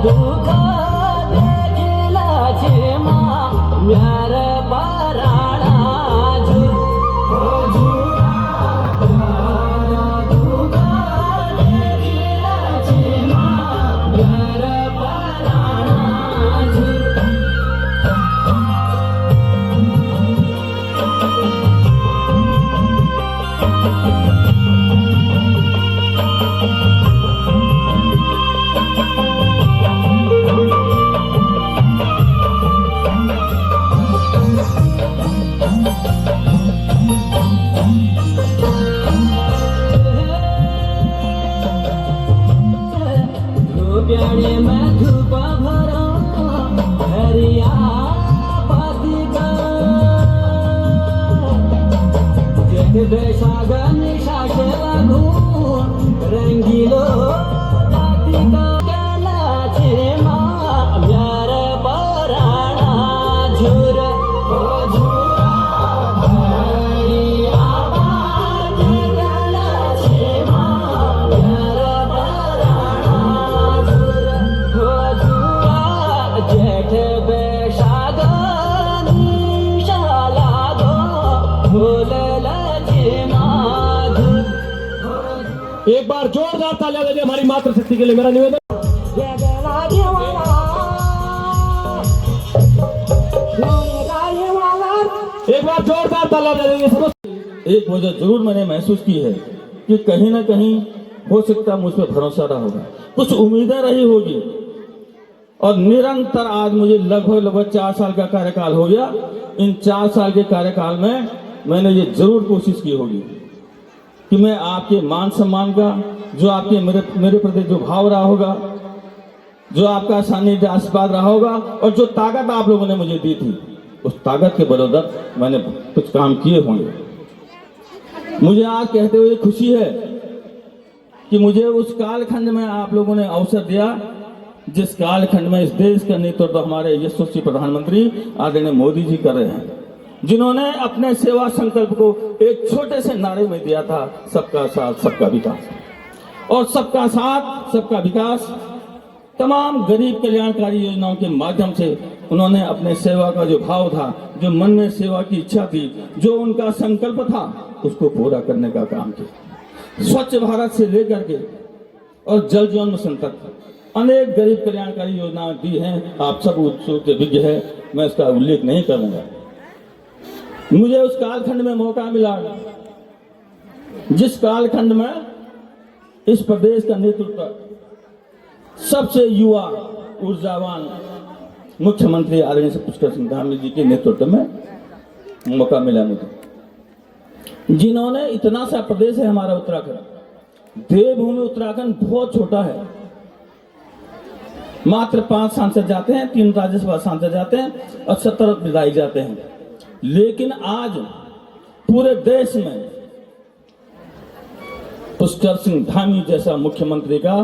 दुख देखला छेमा म्यार पराणा झुर झुरा दुख देखला छेमा म्यार पराणा झुर प्यारे में धूप भरो हरिया पतिका जेठ बैसागन शाके लागू रंगीलो पतिका केला छेमा म्यार पराणा झुर झुरा हरिया पतिका छेमा म्यार जेठ बैसागनी शालागो भोलला छेमा झुर। एक बार जोरदार तालियां दीजिए हमारी मातृशक्ति के लिए। मेरा निवेदन एक बार जोरदार तालियां दीजिए। एक वजह जरूर मैंने महसूस की है कि कहीं ना कहीं हो सकता मुझ पर भरोसा रहा होगा, कुछ उम्मीदें रही होगी और निरंतर आज मुझे लगभग 4 साल का कार्यकाल हो गया। इन 4 साल के कार्यकाल में मैंने ये जरूर कोशिश की होगी कि मैं आपके मान सम्मान का, जो आपके मेरे प्रति जो भाव रहा होगा, जो आपका सानिध्य आशीर्वाद रहा होगा और जो ताकत आप लोगों ने मुझे दी थी, उस ताकत के बदौलत मैंने कुछ काम किए होंगे। मुझे आज कहते हुए खुशी है कि मुझे उस कालखंड में आप लोगों ने अवसर दिया जिस कालखंड में इस देश का नेतृत्व हमारे यशस्वी प्रधानमंत्री आदरणीय मोदी जी कर रहे हैं, जिन्होंने अपने सेवा संकल्प को एक छोटे से नारे में दिया था, सबका साथ सबका विकास। और सबका साथ सबका विकास तमाम गरीब कल्याणकारी योजनाओं के माध्यम से उन्होंने अपने सेवा का जो भाव था, जो मन में सेवा की इच्छा थी, जो उनका संकल्प था, उसको पूरा करने का काम किया। स्वच्छ भारत से लेकर के और जल जीवन मिशन तक अनेक गरीब कल्याणकारी योजनाएं दी हैं। आप सब उत्सव के विज्ञ है, मैं इसका उल्लेख नहीं करूंगा। मुझे उस कालखंड में मौका मिला जिस कालखंड में इस प्रदेश का नेतृत्व सबसे युवा ऊर्जावान मुख्यमंत्री आदरणीय पुष्कर सिंह धामी जी के नेतृत्व में मौका मिला मुझे, जिन्होंने इतना सा प्रदेश है हमारा उत्तराखंड, देवभूमि उत्तराखंड बहुत छोटा है, मात्र 5 सांसद जाते हैं, 3 राज्यसभा सांसद जाते हैं और 70 विधायक जाते हैं। लेकिन आज पूरे देश में पुष्कर सिंह धामी जैसा मुख्यमंत्री का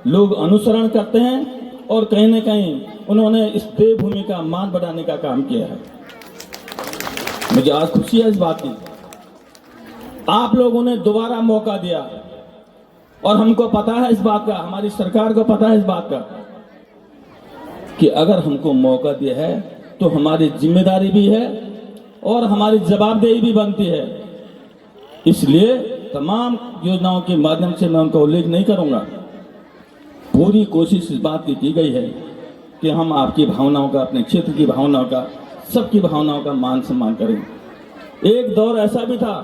लोग अनुसरण करते हैं और कहीं न कहीं उन्होंने इस देवभूमि का मान बढ़ाने का काम किया है। मुझे आज खुशी है इस बात की। आप लोगों ने दोबारा मौका दिया और हमको पता है इस बात का, हमारी सरकार को पता है इस बात का कि अगर हमको मौका दिया है तो हमारी जिम्मेदारी भी है और हमारी जवाबदेही भी बनती है। इसलिए तमाम योजनाओं के माध्यम से मैं उनका उल्लेख नहीं करूंगा। पूरी कोशिश इस बात की गई है कि हम आपकी भावनाओं का, अपने क्षेत्र की भावनाओं का, सबकी भावनाओं का मान सम्मान करें। एक दौर ऐसा भी था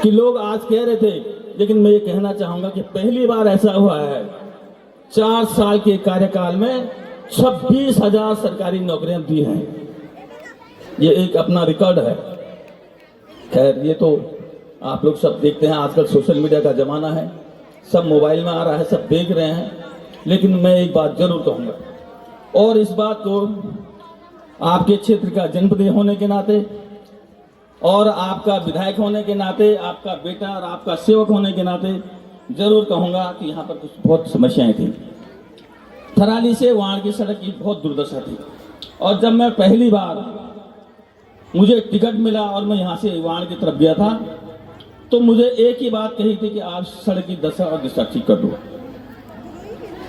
कि लोग आज कह रहे थे, लेकिन मैं ये कहना चाहूंगा कि पहली बार ऐसा हुआ है 4 साल के कार्यकाल में 26,000 सरकारी नौकरियां दी हैं। ये एक अपना रिकॉर्ड है। खैर ये तो आप लोग सब देखते हैं, आजकल सोशल मीडिया का जमाना है, सब मोबाइल में आ रहा है, सब देख रहे हैं। लेकिन मैं एक बात जरूर कहूंगा और इस बात को आपके क्षेत्र का जनप्रतिनिधि होने के नाते और आपका विधायक होने के नाते, आपका बेटा और आपका सेवक होने के नाते जरूर कहूंगा कि यहाँ पर कुछ बहुत समस्याएं थी। थराली से वहां की सड़क की बहुत दुर्दशा थी और जब मैं पहली बार मुझे टिकट मिला और मैं यहाँ से वहां की तरफ गया था तो मुझे एक ही बात कही थी कि आप सड़क की दशा और दिशा ठीक कर दो।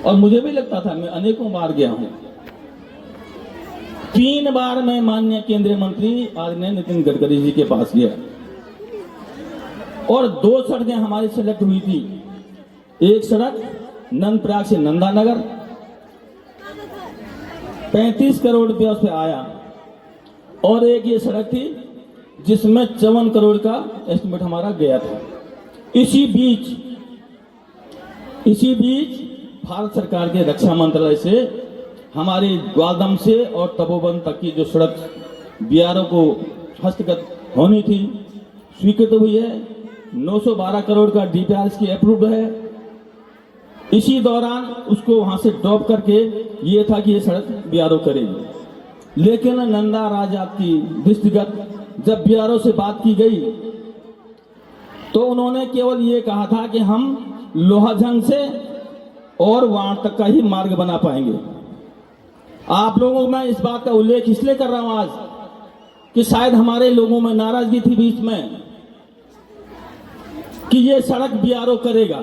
और मुझे भी लगता था, मैं अनेकों बार गया हूं। 3 बार मैं माननीय केंद्रीय मंत्री आदरणीय नितिन गडकरी जी के पास गया और 2 सड़कें हमारी सेलेक्ट हुई थी। एक सड़क नंदप्रयाग से नंदानगर, 35 करोड़ रुपया उस पर आया, और एक ये सड़क थी जिसमें 54 करोड़ का एस्टिमेट हमारा गया था। इसी बीच भारत सरकार के रक्षा मंत्रालय से हमारी ग्वालदम से और तपोवन तक की जो सड़क बीआरओ को हस्तगत होनी थी स्वीकृत हुई है। 912 करोड़ का डीपीआर की अप्रूव्ड है। इसी दौरान उसको वहां से ड्रॉप करके ये था कि ये सड़क बीआरओ करेगी, लेकिन नंदा राजा की दृष्टिगत जब बीआरओ से बात की गई तो उन्होंने केवल ये कहा था कि हम लोहाजंग से और वहां तक का ही मार्ग बना पाएंगे। आप लोगों को मैं इस बात का उल्लेख इसलिए कर रहा हूं आज कि शायद हमारे लोगों में नाराजगी थी बीच में कि ये सड़क बीआरओ करेगा,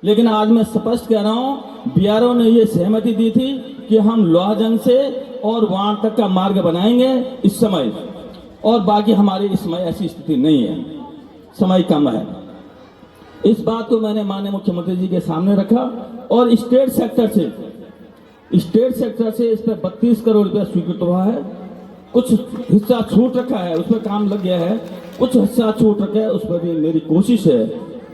लेकिन आज मैं स्पष्ट कह रहा हूं बीआरओ ने ये सहमति दी थी कि हम लोहाजंग से और वहां तक का मार्ग बनाएंगे इस समय, और बाकी हमारे इस समय ऐसी स्थिति नहीं है, समय कम है। इस बात को मैंने माननीय मुख्यमंत्री जी के सामने रखा और स्टेट सेक्टर से इस पर 32 करोड़ रुपया स्वीकृत हुआ है। कुछ हिस्सा छूट रखा है, उस पर काम लग गया है, कुछ हिस्सा छूट रखा है, उस पर भी मेरी कोशिश है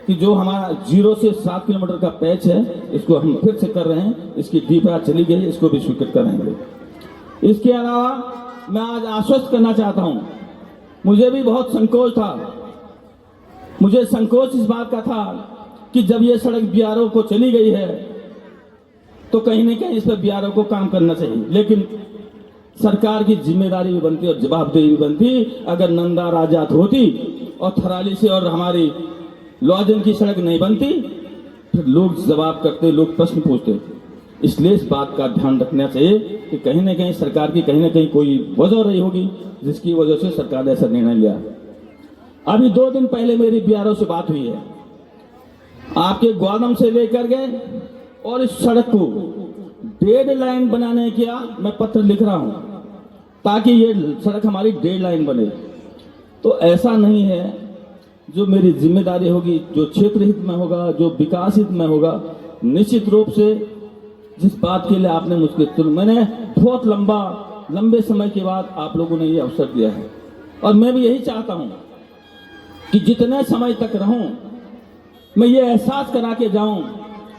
कि जो हमारा 0 से 7 किलोमीटर का पैच है इसको हम फिर से कर रहे हैं। इसकी डीपीआर चली गई, इसको भी स्वीकृत करेंगे। इसके अलावा मैं आज आश्वस्त करना चाहता हूं, मुझे भी बहुत संकोच था, मुझे संकोच इस बात का था कि जब ये सड़क बीआरओ को चली गई है तो कहीं न कहीं इस पर बीआरओ को काम करना चाहिए, लेकिन सरकार की जिम्मेदारी भी बनती और जवाबदेही भी बनती। अगर नंदा राजात होती और थराली से और हमारी लोहाजंग की सड़क नहीं बनती फिर लोग जवाब करते, लोग प्रश्न पूछते। इसलिए इस बात का ध्यान रखना चाहिए कि कहीं ना कहीं सरकार की कहीं ना कहीं कोई वजह रही होगी जिसकी वजह से सरकार ने ऐसा निर्णय लिया। अभी 2 दिन पहले मेरी बीआरओ से बात हुई है, आपके ग्वालदम से लेकर गए और इस सड़क को डेडलाइन बनाने का मैं पत्र लिख रहा हूं ताकि ये सड़क हमारी डेडलाइन बने। तो ऐसा नहीं है, जो मेरी जिम्मेदारी होगी, जो क्षेत्र हित में होगा, जो विकास हित में होगा, निश्चित रूप से जिस बात के लिए आपने मुझको मैंने बहुत लंबे समय के बाद आप लोगों ने ये अवसर दिया है, और मैं भी यही चाहता हूं कि जितने समय तक रहूं मैं ये एहसास करा के जाऊं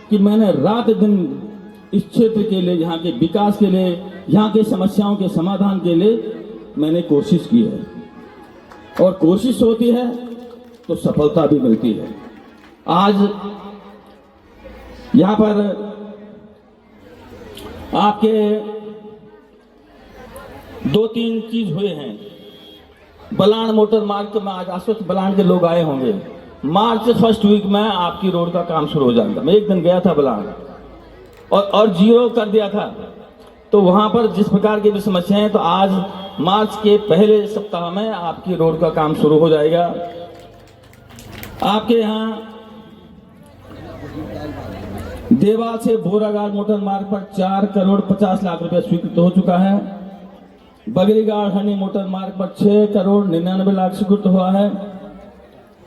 कि मैंने रात दिन इस क्षेत्र के लिए, यहाँ के विकास के लिए, यहाँ के समस्याओं के समाधान के लिए मैंने कोशिश की है, और कोशिश होती है तो सफलता भी मिलती है। आज यहाँ पर आपके 2-3 चीज हुए हैं। बलान मोटर मार्ग के, मैं आज आश्वस्त, बलान के लोग आए होंगे, मार्च फर्स्ट वीक में आपकी रोड का काम शुरू हो जाएगा। मैं एक दिन गया था बलान और 0 कर दिया था, तो वहां पर जिस प्रकार की भी समस्याएं हैं, तो आज मार्च के पहले सप्ताह में आपकी रोड का काम शुरू हो जाएगा। आपके यहाँ देवाल से बोरागाड़ मोटर मार्ग पर 4 करोड़ 50 लाख रुपए स्वीकृत हो चुका है। बगरीगाड़ हनी मोटर मार्ग पर 6 करोड़ 99 लाख स्वीकृत हुआ है।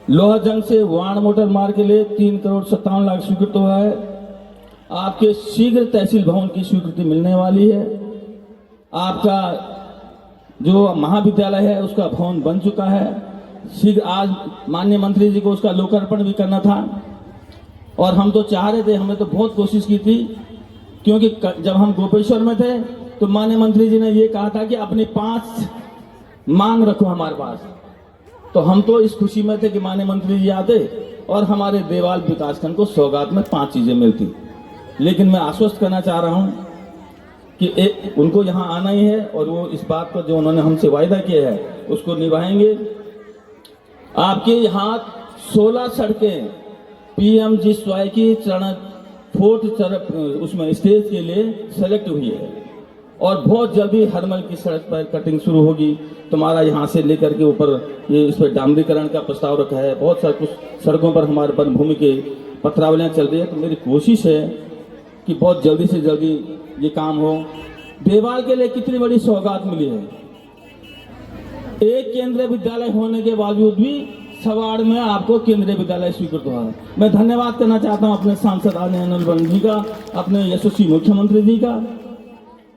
लोहाजंग से वाण मोटर मार्ग के लिए 3 करोड़ 57 लाख स्वीकृत हुआ है। आपके शीघ्र तहसील भवन की स्वीकृति मिलने वाली है। आपका जो महाविद्यालय है उसका भवन बन चुका है। शीघ्र आज माननीय मंत्री जी को उसका लोकार्पण भी करना था, और हम तो चाह रहे थे, हमने तो बहुत कोशिश की थी, क्योंकि जब हम गोपेश्वर में थे तो माननीय मंत्री जी ने ये कहा था कि अपनी 5 मांग रखो हमारे पास। तो हम तो इस खुशी में थे कि माननीय मंत्री जी आते और हमारे देवाल विकासखंड को सौगात में 5 चीजें मिलती। लेकिन मैं आश्वस्त करना चाह रहा हूं कि उनको यहाँ आना ही है, और वो इस बात को जो उन्होंने हमसे वायदा किया है उसको निभाएंगे। आपके यहाँ 16 सड़कें पीएमजी स्वाय की चरण 4 उसमें स्टेज के लिए सेलेक्ट हुई है, और बहुत जल्दी हरमल की सड़क पर कटिंग शुरू होगी। तुम्हारा यहाँ से लेकर के ऊपर ये इस पर डामरीकरण का प्रस्ताव रखा है। बहुत सारे कुछ सड़कों पर हमारे वन भूमि के पत्रावलियाँ चल रही है। तो मेरी कोशिश है कि बहुत जल्दी से जल्दी ये काम हो। देवाल के लिए कितनी बड़ी सौगात मिली है। एक केंद्रीय विद्यालय होने के बावजूद भी सवाड़ में आपको केंद्रीय विद्यालय स्वीकृत हुआ है। मैं धन्यवाद करना चाहता हूं अपने सांसद आदरणीय अनिल वन जी का, अपने यशस्वी मुख्यमंत्री जी का,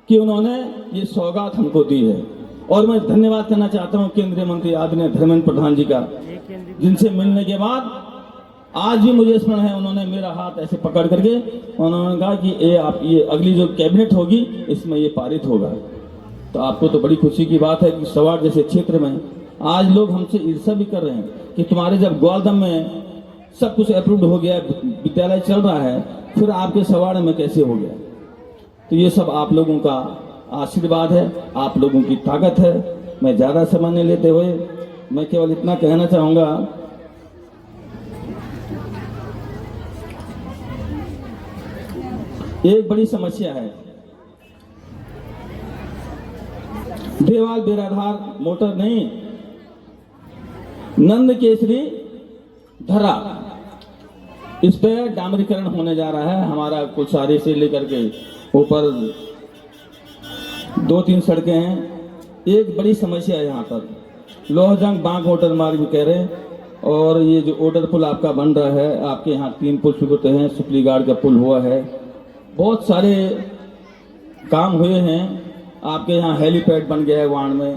कि उन्होंने ये सौगात हमको दी है। और मैं धन्यवाद करना चाहता हूं केंद्रीय मंत्री आदरणीय धर्मेंद्र प्रधान जी का, जिनसे मिलने के बाद आज भी मुझे स्मरण है, उन्होंने मेरा हाथ ऐसे पकड़ करके उन्होंने कहा कि ये अगली जो कैबिनेट होगी इसमें ये पारित होगा। तो आपको तो बड़ी खुशी की बात है कि सवाड़ जैसे क्षेत्र में आज लोग हमसे ईर्ष्या भी कर रहे हैं कि तुम्हारे जब ग्वालदम में सब कुछ अप्रूव्ड हो गया, विद्यालय चल रहा है, फिर आपके सवाड़ में कैसे हो गया। तो ये सब आप लोगों का आशीर्वाद है, आप लोगों की ताकत है। मैं ज़्यादा समय नहीं लेते हुए मैं केवल इतना कहना चाहूँगा, एक बड़ी समस्या है, देवाल बेराधार मोटर नहीं, नंद केसरी धरा, इस पे डामरीकरण होने जा रहा है। हमारा कुलसारी से लेकर के ऊपर 2-3 सड़कें हैं। एक बड़ी समस्या है यहाँ पर, लोहजंग बांक मोटर मार्ग भी कह रहे हैं, और ये जो ओडर पुल आपका बन रहा है, आपके यहाँ 3 पुल स्वीकृत हैं, सुपलीगाड़ का पुल हुआ है, बहुत सारे काम हुए हैं। आपके यहाँ हेलीपैड बन गया है वाण में।